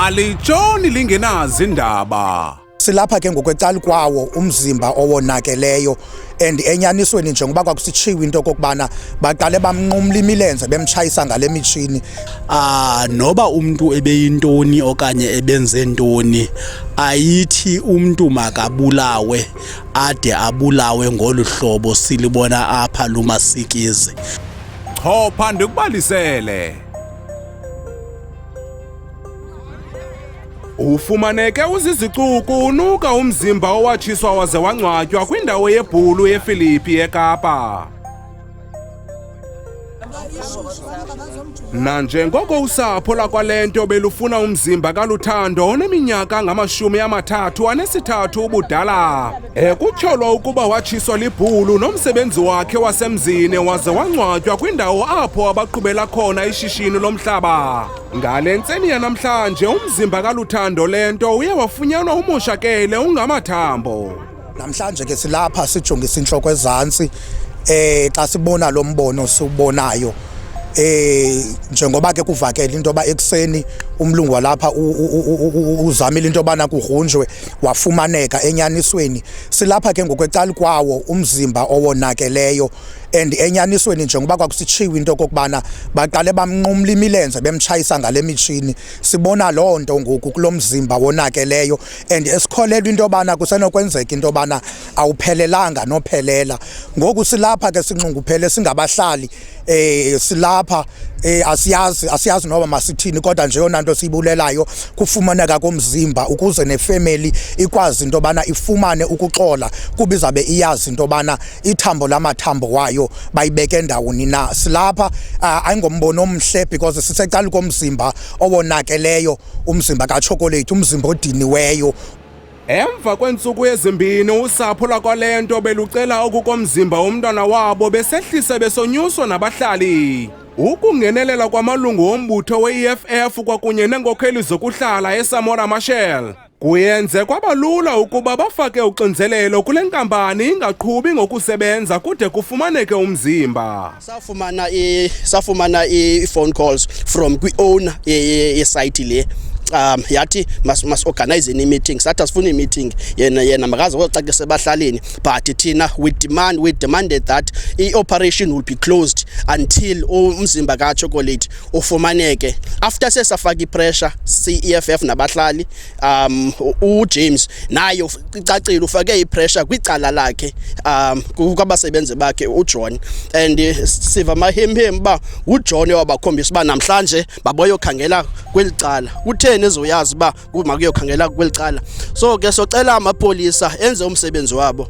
alitshoni lingenazi indaba. Silapha ke ngokwecala kwawo umzimba owonakeleyo and enyanisweni njengoba kwakusitshiwe into kokubana baqale bamnqumla imilenze bemtshayisa ngale mitshini. Noba umuntu ebeyintoni okanye ebenze ntoni, ayithi umuntu makabulawe ade abulawe ngolu hlobo silibona apha lumasikizi. Chopha ndikubalisele. Ufumaneke uzizicuku unuka umzimba owatshiswa waze wangcwatywa kwindawo yeBhulu yeFilipi eKapa. Nanjengoko usapho lakwalento belufuna umzimba kaLuthando oneminyaka ngama-33 ubudala, kutyholwa ukuba watshiswa liBhulu nomsebenzi wakhe wasemzini waze wangcwatywa kwindawo apho abaqhubela khona ishishini lomhlaba. Ngale ntseni yanamhlanje umzimba kaLuthando lento uye wafunyanwa umoshakele ungamathambo. Namhlanje ke silapha sijongisa inhloko ezantsi xa sibona lo mbono siwubonayo. Njengoba ke kuvakela into yoba ekuseni umlungu walapha uzamile into yobana kugrunjwe wafumaneka enyanisweni. Silapha ke ngokwecala kwawo umzimba owonakeleyo and enyanisweni njengoba kwakusitshiwe into kokubana baqale bamnqumla imilenze bemtshayisa ngale mitshini. Sibona loo nto ngoku kulo mzimba wonakeleyo and esikholelwa into yobana kusenokwenzeka into yobana awuphelelanga nophelela. Ngoku silapha ke sinxunguphele singabahlali silapha asiyazi noba masithini, kodwa nje yona nto siyibulelayo kufumaneka komzimba ukuze nefamily ikwazi into yobana ifumane ukuxola kuba izabe iyazi into yobana ithambo lamathambo wayo bayibeke ndawoni na. Silapha ayingombono omhle because sisecala komzimba owonakeleyo, umzimba kaChocolate, umzimba odiniweyo. Emva kweentsuku ezimbini usapho lakwalento belucela okukomzimba womntwana wabo besehlise besonyuswa nabahlali. Ukungenelela kwamalungu ombutho we-EFF kwakunye neenkokheli zokuhlala eSamora Machel kuyenze kwabalula ukuba bafake uxinzelelo kule nkampani ingaqhubi ngokusebenza kude kufumaneke umzimba. Safumana i-phone calls from kwi-owner yesite le. Yathi must organize a meeting. Sathi asifuna i-meeting yena makazi oxakise ebahlalini, but thina we demanded that i-operation will be closed until umzimba kaChocolate ufumaneke. After sesafaka i-pressure CEFF nabahlali, uJames nayo icacile ufake i-pressure kwicala lakhe kwabasebenzi bakhe uJohn, and siva mahemhem ba uJohn wabakhombisa uba namhlanje baboyokhangela kweli cala. Utheni ezoyazi ba makuyokhangela kweli cala? So ke socela amapolisa enze umsebenzi wabo.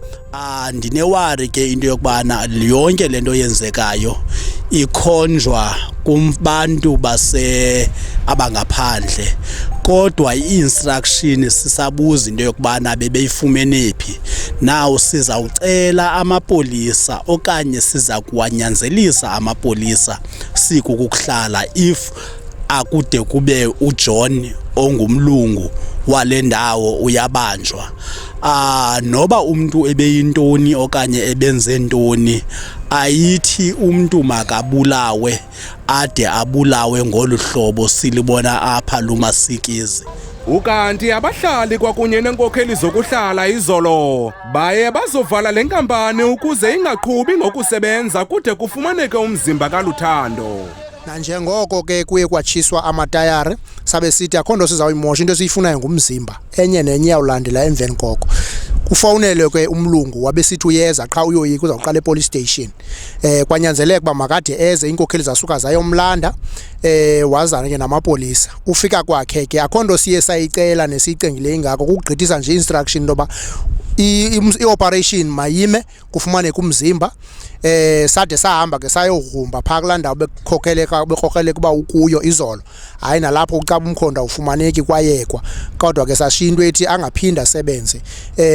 Ndinewari ke into yokubana yonke lento yenzekayo ikhonjwa kubantu abangaphandle, kodwa i-instruction sisabuza into yokubana bebeyifumene phi. Now sizawucela amapolisa okanye siza kuwanyanzelisa amapolisa sikukuhlala if akude kube uJohn ongumlungu wale ndawo uyabanjwa. Noba umuntu ebeyintoni okanye ebenze ntoni, ayithi umuntu makabulawe ade abulawe ngolu hlobo silibona apha lumasikizi. Ukanti abahlali kwakunye nenkokheli zokuhlala izolo baye bazovala le nkampani ukuze ingaqhubi ngokusebenza kude kufumaneke umzimba kaLuthando. Nanjengoko ke kuye kwatshiswa amatayari sabe sithi akho nto sizawuyimosha, into siyifunayo ngumzimba, enye nenye yawulandela emveni koko. Kufowunelwe ke umlungu wabe sithi uyeza qha uyoyika uzawuqala epolice station. Kwanyanzeleka uba makade eze, inkokheli zasuka zayomlanda wazana ke namapolisa. Ufika kwakhe ke akho nto siye sayicela nesiyicengile ingako ukugqithisa nje instruction into yoba i-operation mayime kufumaneke umzimba. Sade sahamba ke sayogrumba phaa kulaa ndawo bekhokeleka uba ukuyo izolo. Hayi nalapho ucaba umkhonto ufumaneki kwayekwa, kodwa ke sashintwe ethi angaphinda asebenze.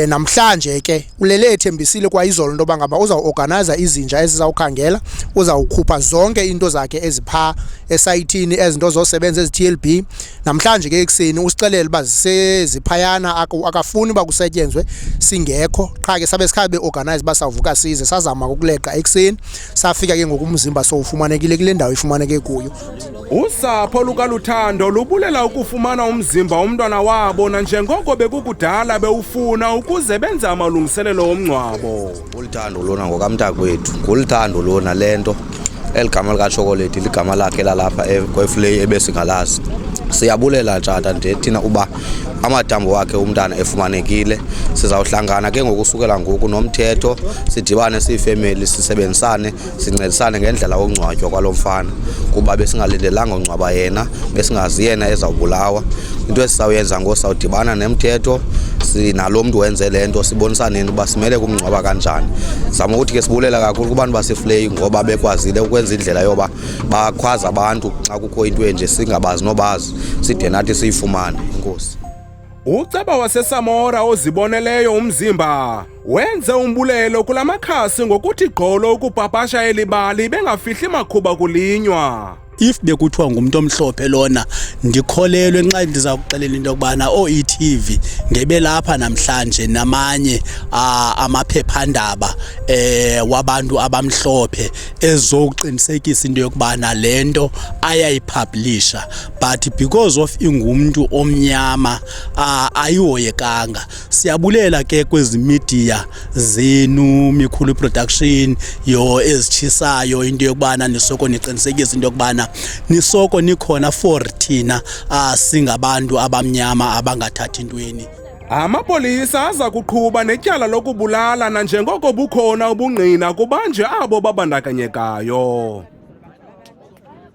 Namhlanje ke ulele ethembisile kwa izolo into yoba ngaba uzawuorganiza izinja ezizawukhangela, uzawukhupha zonke into zakhe eziphaa esayithini, ezinto zosebenza ezi-TLB. Namhlanje ke ekuseni usixelele uba ziseziphayana, akafuni uba kusetyenzwe, singekho qha ke sabe sikhabe organize basawuvuka size sazama ukuleqa ekseni safika ke ngokumzimba sowufumanekile kule ndawo ifumaneke kuyo. Usapho lukaLuthando lubulela ukufumana umzimba womntwana wabo nanjengoko bekukudala bewufuna ukuze benze amalungiselelo omngcwabo. uLuthando lona ngokamntakwethu nguLuthando lona lento eligama likaChocolate ligama lakhe lalapha eFlay ebesingalazi. Siyabulela tshata nje thina uba amadambo wakhe umntana efumanekile. Sizawuhlangana ke ngokusukela ngoku nomthetho sidibane siyifamily sisebenzisane sincedisane ngendlela yokungcwatywa kwalomfana kuba besingalindelanga ungcwaba yena besingazi yena ezawubulawa. Into esizawuyenza ngosawudibana nemthetho sinalo mntu wenze lento sibonisaneni uba simele kumngcwaba kanjani. Zama ukuthi ke sibulela kakhulu kubantu baseFlay ngoba bekwazile ukwenza indlela yoba bakhwaza abantu xa kukho into enje singabazi nobazi side nathi siyifumane. Inkosi. Uceba waseSamora oziboneleyo umzimba wenze umbulelo kulamakhasi ngokuthi gqolo ukupapasha elibali bengafihli makhuba kulinywa. If bekuthiwa ngumuntu omhlophe lona ndikholelwe nxa ndiza kuxelela into yokubana o-e.tv ngebe lapha namhlanje namanye amaphephandaba wabantu abamhlophe ezokuqinisekisa into yokubana lento ayayipublisha, but because of ingumuntu omnyama ayihoyekanga. Siyabulela ke kwezi media zenu Mikhulu Production yo ezitshisayo into yokubana nisoko niqinisekisa into yokubana nisoko nikhona for thina singabantu abamnyama abangathathi intweni. Amapolisa aza kuqhuba netyala lokubulala nanjengoko bukhona ubungqina kubanje abo babandakanyekayo.